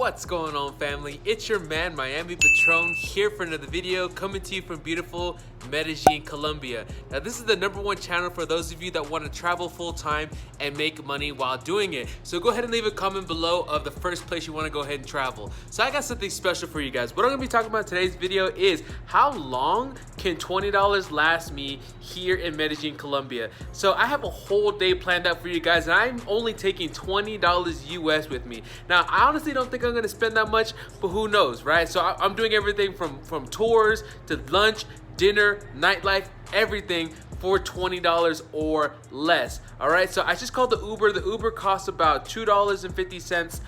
What's going on, family? It's your man Miami Patron here for another video, coming to you from beautiful Medellin, Colombia. Now this is the #1 channel for those of you that want to travel full-time and make money while doing it. So go ahead and leave a comment below of the first place you want to go ahead and travel. So I got something special for you guys. What I'm going to be talking about in today's video is how long can $20 last me here in Medellin, Colombia. So I have a whole day planned out for you guys, and I'm only taking $20 US with me. Now I honestly don't think I'm going to spend that much, but who knows, right? So I'm doing everything from tours to lunch, dinner, nightlife, everything for $20 or less. All right, so I just called the Uber. The Uber costs about $2.50.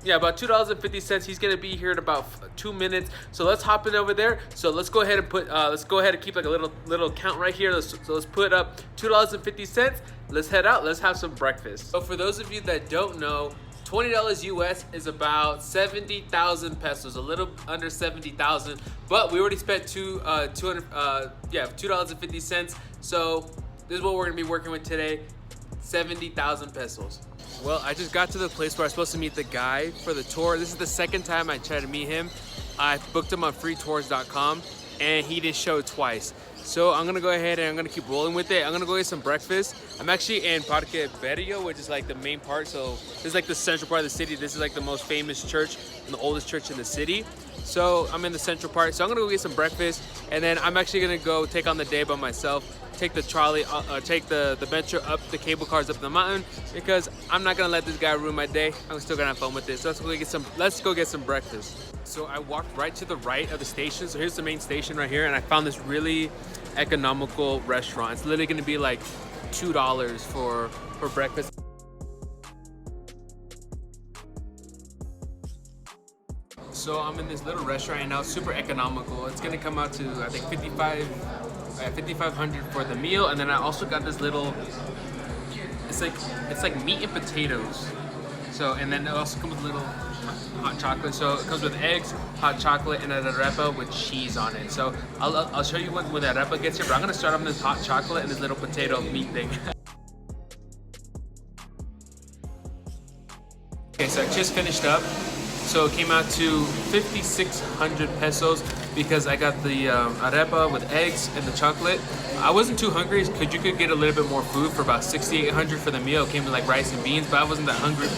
Yeah, about $2.50. He's gonna be here in about 2 minutes. So let's hop in over there. So let's go ahead and put let's go ahead and keep like a little count right here. So let's put up $2.50. Let's head out. Let's have some breakfast. So for those of you that don't know, $20 US is about 70,000 pesos, a little under 70,000, but we already spent $2.50. So this is what we're gonna be working with today, 70,000 pesos. Well, I just got to the place where I was supposed to meet the guy for the tour. This is the second time I tried to meet him. I booked him on freetours.com and he didn't show twice. So I'm gonna go ahead and I'm gonna keep rolling with it. I'm gonna go get some breakfast. I'm actually in Parque Berrio, which is like the main part. So this is like the central part of the city. This is like the most famous church and the oldest church in the city. So I'm in the central part. So I'm gonna go get some breakfast, and then I'm actually gonna go take on the day by myself. Take the trolley, take the metro up, the cable cars up the mountain, because I'm not gonna let this guy ruin my day. I'm still gonna have fun with this. So let's go get some breakfast. So I walked right to the right of the station. So here's the main station right here, and I found this really economical restaurant. It's literally gonna be like $2 for breakfast. So I'm in this little restaurant right now, super economical. It's gonna come out to, I think, 5,500 for the meal, and then I also got this little, it's like meat and potatoes. So, and then it also comes with little hot chocolate. So it comes with eggs, hot chocolate, and an arepa with cheese on it. So I'll show you when the arepa gets here, but I'm gonna start on this hot chocolate and this little potato meat thing. Okay, so I just finished up. So it came out to 5,600 pesos because I got the arepa with eggs and the chocolate. I wasn't too hungry because you could get a little bit more food for about 6,800 for the meal. It came with like rice and beans, but I wasn't that hungry.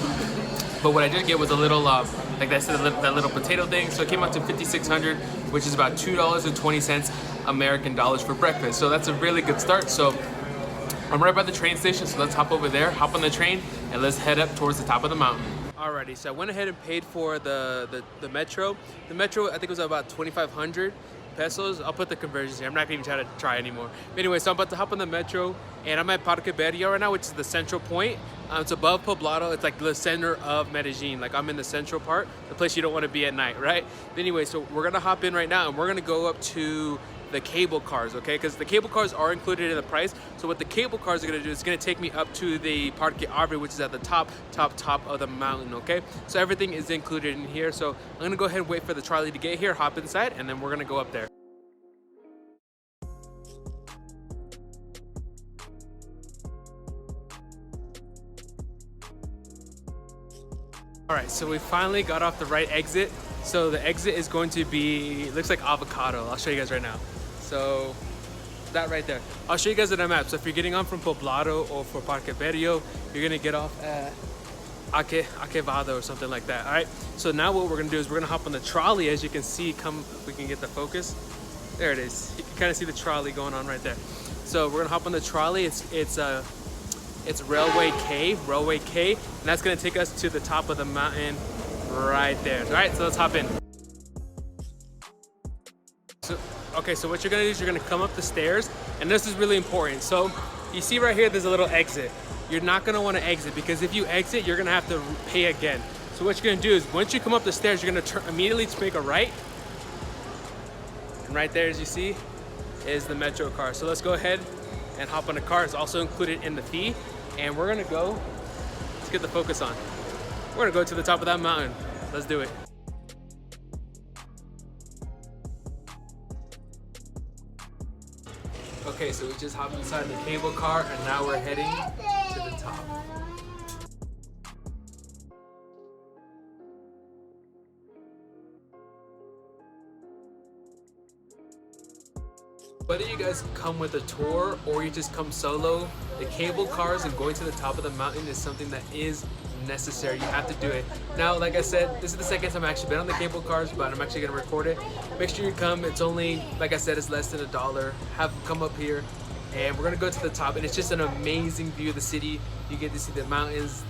But what I did get was a little, like I said, that little potato thing. So it came out to 5,600, which is about $2.20 American dollars for breakfast. So that's a really good start. So I'm right by the train station, so let's hop over there, hop on the train, and let's head up towards the top of the mountain. Alrighty, so I went ahead and paid for the metro. The metro, I think, was about 2,500 pesos. I'll put the conversions here. I'm not even trying to try anymore. But anyway, so I'm about to hop on the metro, and I'm at Parque Berrio right now, which is the central point. It's above Poblado. It's like the center of Medellin. Like, I'm in the central part, the place you don't want to be at night, right? But anyway, so we're gonna hop in right now, and we're gonna go up to the cable cars, okay? Because the cable cars are included in the price. So what the cable cars are gonna do is gonna take me up to the Parque Arvi, which is at the top of the mountain, okay? So everything is included in here. So I'm gonna go ahead and wait for the trolley to get here, hop inside, and then we're gonna go up there. All right, so we finally got off the right exit. So the exit is going to be, looks like avocado. I'll show you guys right now. So that right there. I'll show you guys on the map. So if you're getting on from Poblado or for Parque Berrio, you're gonna get off at Aquevado or something like that. All right. So now what we're gonna do is we're gonna hop on the trolley. As you can see, if we can get the focus. There it is. You can kind of see the trolley going on right there. So we're gonna hop on the trolley. It's Railway K, and that's gonna take us to the top of the mountain right there. All right, so let's hop in. So what you're gonna do is you're gonna come up the stairs, and this is really important. So you see right here, there's a little exit. You're not gonna wanna exit, because if you exit, you're gonna have to pay again. So what you're gonna do is once you come up the stairs, you're gonna immediately make a right. And right there, as you see, is the metro car. So let's go ahead and hop on the car. It's also included in the fee. And we're gonna go, let's get the focus on. We're gonna go to the top of that mountain. Let's do it. Okay, so we just hopped inside the cable car, and now we're heading to. the top. Whether you guys come with a tour or you just come solo, the cable cars and going to the top of the mountain is something that is necessary. You have to do it. Now, like I said, this is the second time I've actually been on the cable cars, but I'm actually gonna record it. Make sure you come. It's only, like I said, it's less than $1. Have come up here and we're gonna go to the top, and it's just an amazing view of the city. You get to see the mountains,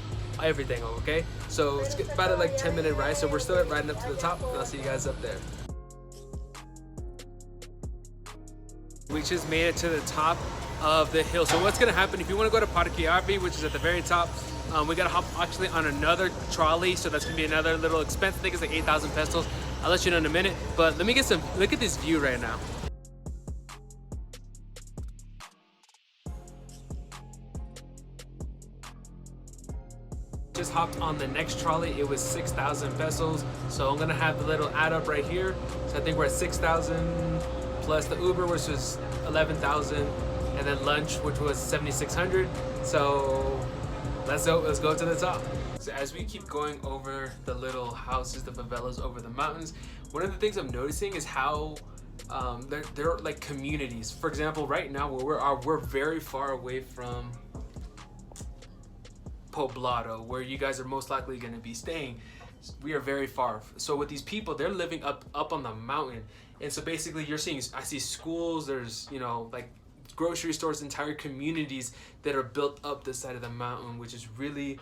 everything, okay? So it's about a like 10-minute ride, so we're still riding up to the top, and I'll see you guys up there. We just made it to the top of the hill. So what's gonna happen if you wanna go to Parque Berrio, which is at the very top, we gotta hop actually on another trolley, so that's gonna be another little expense. I think it's like 8,000 pesos. I'll let you know in a minute, but let me get some, look at this view right now. Just hopped on the next trolley. It was 6,000 pesos. So I'm gonna have the little add up right here. So I think we're at 6,000 plus the Uber, which was 11,000, and then lunch, which was 7,600. So let's go to the top. So as we keep going over the little houses, the favelas over the mountains, one of the things I'm noticing is how they're like communities. For example, right now where we're very far away from Poblado, where you guys are most likely going to be staying. We are very far. So with these people, they're living up on the mountain, and so basically you're seeing, I see schools, there's, you know, like grocery stores, entire communities that are built up this side of the mountain, which is really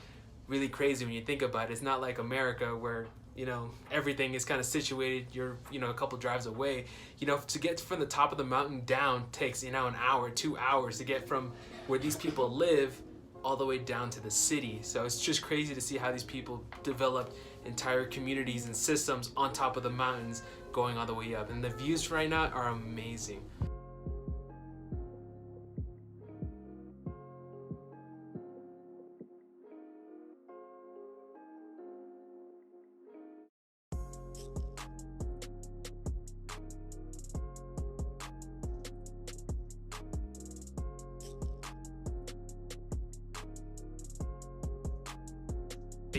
crazy when you think about it. It's not like America where, you know, everything is kind of situated, you're, you know, a couple drives away. You know, to get from the top of the mountain down takes, you know, an hour, 2 hours to get from where these people live all the way down to the city. So it's just crazy to see how these people developed entire communities and systems on top of the mountains going all the way up. And the views right now are amazing.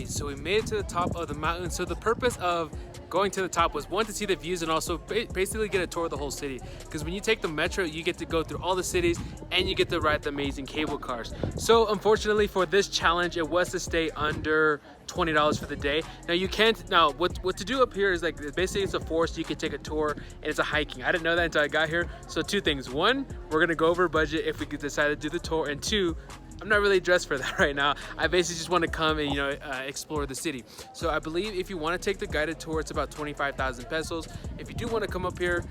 So we made it to the top of the mountain. So the purpose of going to the top was, one, to see the views, and also basically get a tour of the whole city. Because when you take the metro, you get to go through all the cities and you get to ride the amazing cable cars. So unfortunately for this challenge, it was to stay under $20 for the day. Now you can't, now what to do up here is like, basically it's a forest, you can take a tour, and it's a hiking. I didn't know that until I got here. So two things: one, we're gonna go over budget if we could decide to do the tour, and two, I'm not really dressed for that right now. I basically just want to come and, you know, explore the city. So I believe if you want to take the guided tour, it's about 25,000 pesos. If you do want to come up here,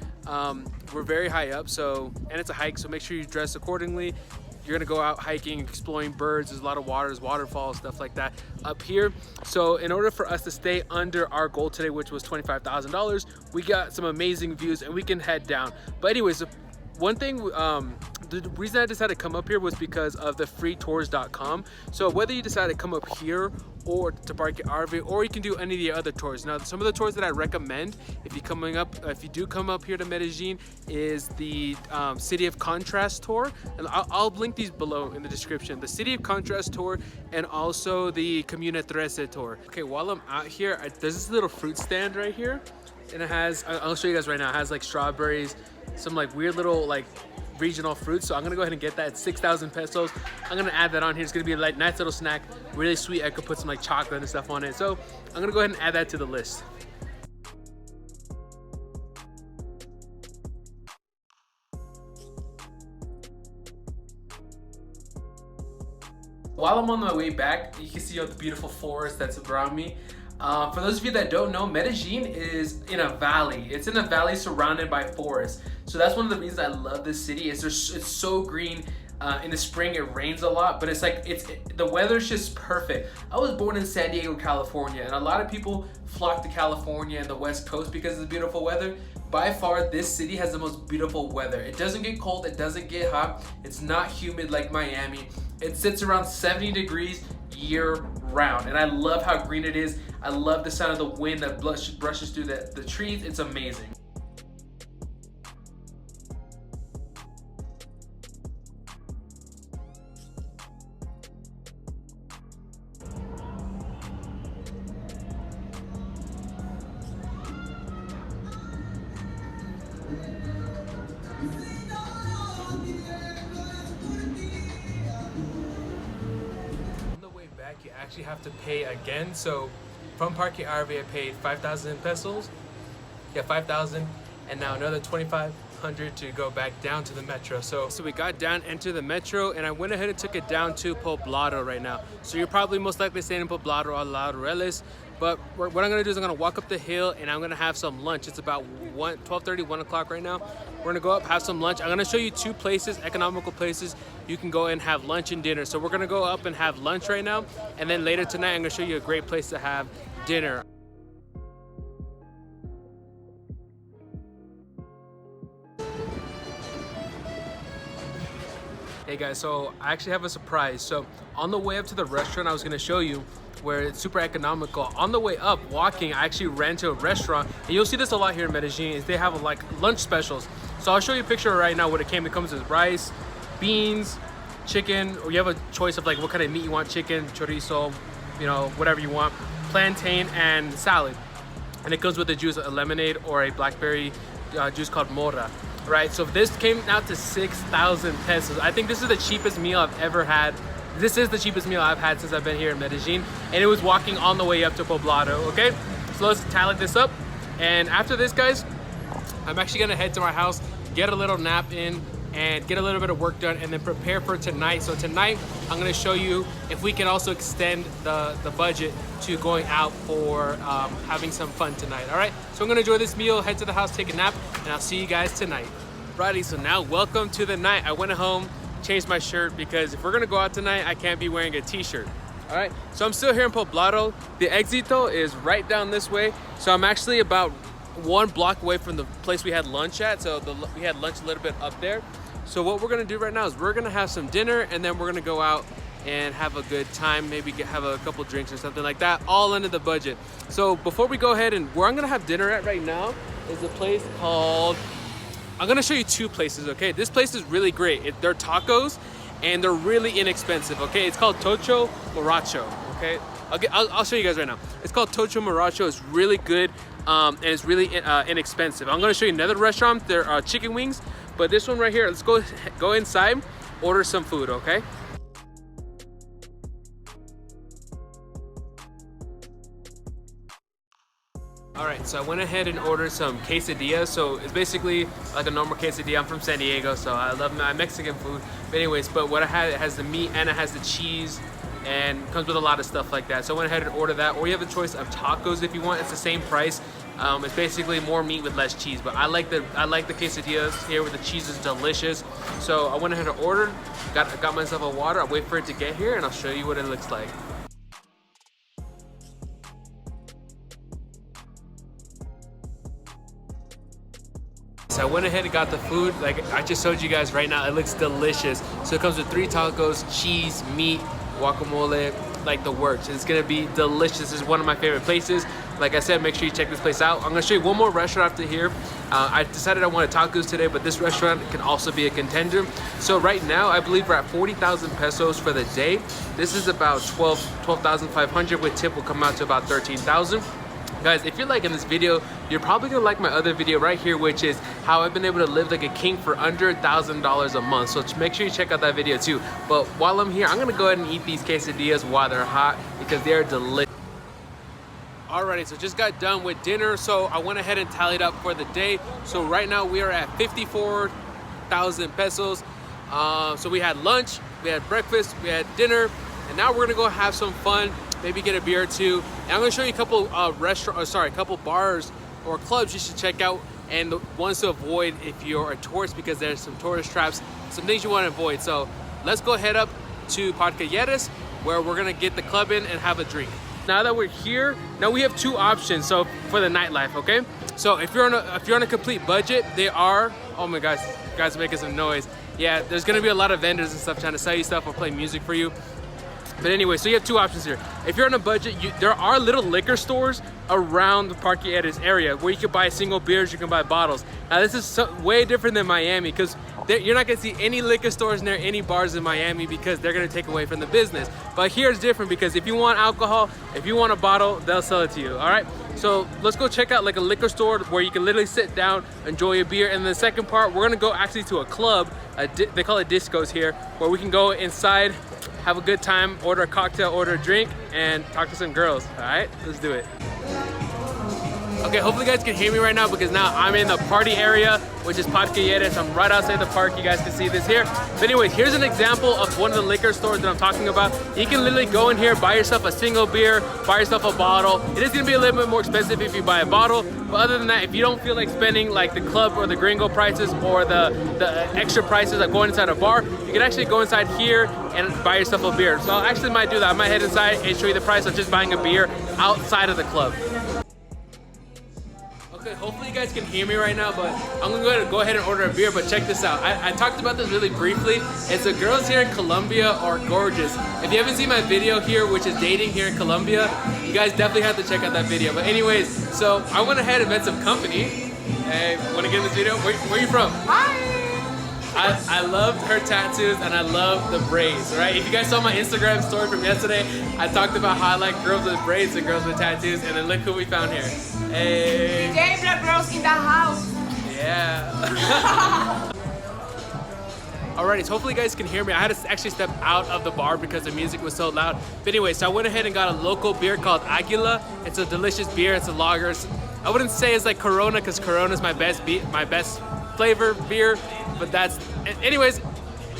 we're very high up, so, and it's a hike, so make sure you dress accordingly. You're gonna go out hiking, exploring birds. There's a lot of waters, waterfalls, stuff like that up here. So in order for us to stay under our goal today, which was $25,000, we got some amazing views and we can head down. But anyways, one thing, the reason I decided to come up here was because of the freetours.com. So whether you decide to come up here or to Parque Arvi, or you can do any of the other tours. Now, some of the tours that I recommend if you do come up here to Medellin is the City of Contrast tour, and I'll link these below in the description. The City of Contrast tour and also the Comuna 13 tour. Okay, while I'm out here, there's this little fruit stand right here, and it has, I'll show you guys right now, it has like strawberries, some like weird little like regional fruits. So I'm gonna go ahead and get that. It's 6,000 pesos. I'm gonna add that on here. It's gonna be a like nice little snack, really sweet. I could put some like chocolate and stuff on it. So I'm gonna go ahead and add that to the list. While I'm on my way back, you can see all the beautiful forest that's around me. For those of you that don't know, Medellin is in a valley. It's in a valley surrounded by forests. So that's one of the reasons I love this city. It's so green. In the spring it rains a lot, but it's like the weather's just perfect. I was born in San Diego, California, and a lot of people flock to California and the West Coast because of the beautiful weather. By far, this city has the most beautiful weather. It doesn't get cold, it doesn't get hot, it's not humid like Miami. It sits around 70 degrees year round, and I love how green it is. I love the sound of the wind that brushes through the trees. It's amazing. actually have to pay again. So from Parque Arvi, I paid 5,000 pesos. Yeah, 5,000, and now another 2,500 to go back down to the metro. So we got down into the metro, and I went ahead and took it down to Poblado right now. So you're probably most likely staying in Poblado or Laureles. But what I'm gonna do is I'm gonna walk up the hill and I'm gonna have some lunch. It's about 12:30, 1 o'clock right now. We're gonna go up, have some lunch. I'm gonna show you two places, economical places, you can go and have lunch and dinner. So we're gonna go up and have lunch right now. And then later tonight, I'm gonna show you a great place to have dinner. Hey guys, so I actually have a surprise. So on the way up to the restaurant, I was gonna show you where it's super economical. On the way up, walking, I actually ran to a restaurant, and you'll see this a lot here in Medellin, is they have like lunch specials. So I'll show you a picture right now what it came. It comes with rice, beans, chicken, or you have a choice of like what kind of meat you want, chicken, chorizo, you know, whatever you want, plantain, and salad. And it comes with a juice, a lemonade, or a blackberry juice called mora. Right, so this came out to 6,000 pesos. I think this is the cheapest meal I've ever had. This is the cheapest meal I've had since I've been here in Medellin, and it was walking on the way up to Poblado, okay? So let's tally this up, and after this, guys, I'm actually gonna head to my house, get a little nap in, and get a little bit of work done, and then prepare for tonight. So tonight, I'm gonna show you if we can also extend the budget to going out for having some fun tonight, all right? So I'm gonna enjoy this meal, head to the house, take a nap, and I'll see you guys tonight. Righty, so now welcome to the night. I went home, changed my shirt, because if we're gonna go out tonight, I can't be wearing a t-shirt, all right? So I'm still here in Poblado. The Éxito is right down this way. So I'm actually about 1 block away from the place we had lunch at. So we had lunch a little bit up there. So what we're gonna do right now is we're gonna have some dinner, and then we're gonna go out and have a good time, maybe have a couple drinks or something like that, all under the budget. So before we go ahead, and where I'm gonna have dinner at right now is a place called, I'm gonna show you two places, okay? This place is really great. They're tacos, and they're really inexpensive, okay? It's called Tocho Moracho, okay? I'll show you guys right now. It's called Tocho Moracho. It's really good, and it's really inexpensive. I'm gonna show you another restaurant. There are chicken wings, but this one right here, let's go inside, order some food, okay? All right, so I went ahead and ordered some quesadillas. So it's basically like a normal quesadilla. I'm from San Diego, so I love my Mexican food. But anyways, but what I had, it has the meat and it has the cheese and comes with a lot of stuff like that. So I went ahead and ordered that. Or you have a choice of tacos if you want. It's the same price. It's basically more meat with less cheese. But I like the quesadillas here where the cheese is delicious. So I went ahead and ordered, got myself a water. I'll wait for it to get here and I'll show you what it looks like. So I went ahead and got the food, like I just showed you guys right now. It looks delicious. So it comes with 3 tacos, cheese, meat, guacamole, like the works. It's gonna be delicious. This is one of my favorite places. Like I said, make sure you check this place out. I'm gonna show you one more restaurant after here. I decided I wanted tacos today, but this restaurant can also be a contender. So right now, I believe we're at 40,000 pesos for the day. This is about 12,500 with tip will come out to about 13,000. Guys, if you're liking this video, you're probably gonna like my other video right here, which is how I've been able to live like a king for under $1,000 a month. So make sure you check out that video too. But while I'm here, I'm gonna go ahead and eat these quesadillas while they're hot because they're delicious. Alrighty, so just got done with dinner. So I went ahead and tallied up for the day. So right now we are at 54,000 pesos. So we had lunch, we had breakfast, we had dinner, and now we're gonna go have some fun. Maybe get a beer or two. And I'm gonna show you a couple a couple bars or clubs you should check out, and the ones to avoid if you're a tourist, because there's some tourist traps, some things you want to avoid. So let's go head up to Parque Lleras, where we're gonna get the club in and have a drink. Now that we're here, now we have 2 options. So for the nightlife, okay? So if you're on a complete budget, they are, oh my gosh, you guys are making some noise. Yeah, there's gonna be a lot of vendors and stuff trying to sell you stuff or play music for you. But anyway, so you have 2 options here. If you're on a budget, there are little liquor stores around the Parque Lleras area where you can buy single beers, you can buy bottles. Now this is way different than Miami, because you're not gonna see any liquor stores near any bars in Miami because they're gonna take away from the business. But here it's different, because if you want alcohol, if you want a bottle, they'll sell it to you, all right? So let's go check out like a liquor store where you can literally sit down, enjoy a beer. And the second part, we're gonna go actually to a club, they call it discos here, where we can go inside, have a good time, order a cocktail, order a drink, and talk to some girls. All right, let's do it. Okay, hopefully you guys can hear me right now because now I'm in the party area, which is Parque Berrio. I'm right outside the park. You guys can see this here. But anyways, here's an example of one of the liquor stores that I'm talking about. You can literally go in here, buy yourself a single beer, buy yourself a bottle. It is gonna be a little bit more expensive if you buy a bottle. But other than that, if you don't feel like spending like the club or the gringo prices or the extra prices of going inside a bar, you can actually go inside here and buy yourself a beer. So I actually might do that. I might head inside and show you the price of just buying a beer outside of the club. Okay, hopefully you guys can hear me right now, but I'm gonna go ahead and order a beer, but check this out. I talked about this really briefly. It's the girls here in Colombia are gorgeous. If you haven't seen my video here, which is dating here in Colombia, you guys definitely have to check out that video. But anyways, so I went ahead and met some company. Hey, wanna get in this video? Where are you from? Hi! I loved her tattoos and I love the braids, right? If you guys saw my Instagram story from yesterday, I talked about how I like girls with braids and girls with tattoos, and then look who we found here. Hey. DJ Black Girls in the house. Yeah. Alrighty, so hopefully you guys can hear me. I had to actually step out of the bar because the music was so loud. But anyway, so I went ahead and got a local beer called Aguila. It's a delicious beer. It's a lager. I wouldn't say it's like Corona because Corona is my best flavor beer, but that's, anyways,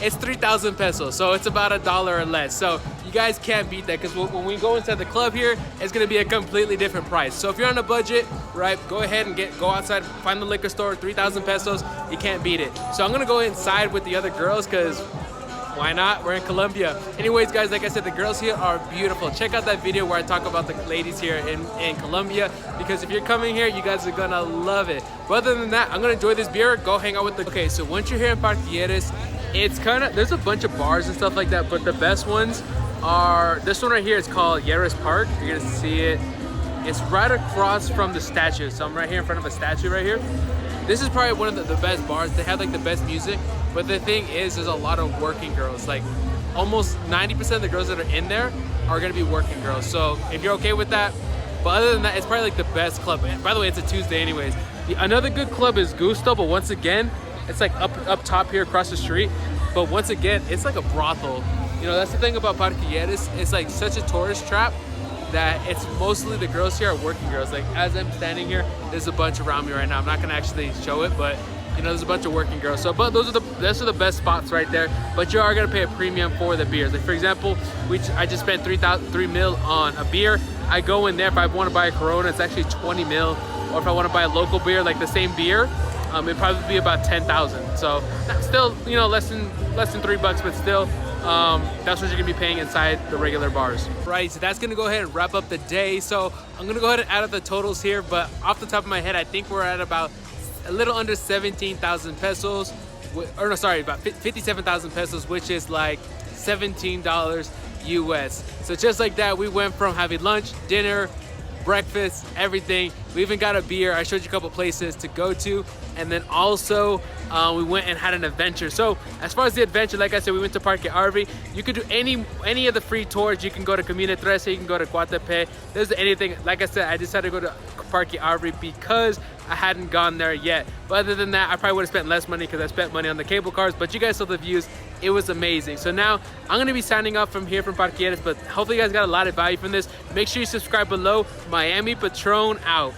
it's 3,000 pesos, so it's about $1 or less. So you guys can't beat that because when we go inside the club here, it's gonna be a completely different price. So if you're on a budget, right, go ahead and go outside, find the liquor store, 3,000 pesos, you can't beat it. So I'm gonna go inside with the other girls because why not? We're in Colombia. Anyways, guys, like I said, the girls here are beautiful. Check out that video where I talk about the ladies here in Colombia, because if you're coming here, you guys are gonna love it. But other than that, I'm gonna enjoy this beer, go hang out with the... Okay, so once you're here in Parque Berrio, it's kind of, there's a bunch of bars and stuff like that, but the best ones are, this one right here is called Lleras Park. You're gonna see it. It's right across from the statue. So I'm right here in front of a statue right here. This is probably one of the best bars. They have like the best music, but the thing is, there's a lot of working girls. Like almost 90% of the girls that are in there are gonna be working girls. So if you're okay with that, but other than that, it's probably like the best club. And by the way, it's a Tuesday anyways. Another good club is Gusto, but once again, it's like up top here across the street. But once again, it's like a brothel. You know, that's the thing about Parque Berrio. It's like such a tourist trap that it's mostly the girls here are working girls. Like as I'm standing here, there's a bunch around me right now. I'm not gonna actually show it, but you know, there's a bunch of working girls. So, but those are the best spots right there. But you are gonna pay a premium for the beers. Like for example, I just spent 3 mil on a beer. I go in there, if I want to buy a Corona, it's actually 20 mil. Or if I want to buy a local beer, like the same beer, it'd probably be about 10,000. So still, you know, less than $3, but still, that's what you're gonna be paying inside the regular bars. Right, so that's gonna go ahead and wrap up the day. So I'm gonna go ahead and add up the totals here, but off the top of my head, I think we're at about a little under 17,000 pesos, or no, sorry, about 57,000 pesos, which is like $17 US. So just like that, we went from having lunch, dinner, breakfast, everything. We even got a beer. I showed you a couple places to go to, and then also we went and had an adventure. So as far as the adventure, like I said, we went to Parque Arvi. You could do any of the free tours. You can go to Camino 13, you can go to Guatapé. There's anything. Like I said, I decided to go to Parque Arvi because I hadn't gone there yet. But other than that, I probably would have spent less money because I spent money on the cable cars, but you guys saw the views. It was amazing. So now I'm gonna be signing off from here from Parque Berrio, but hopefully you guys got a lot of value from this. Make sure you subscribe below. Miami Patron out.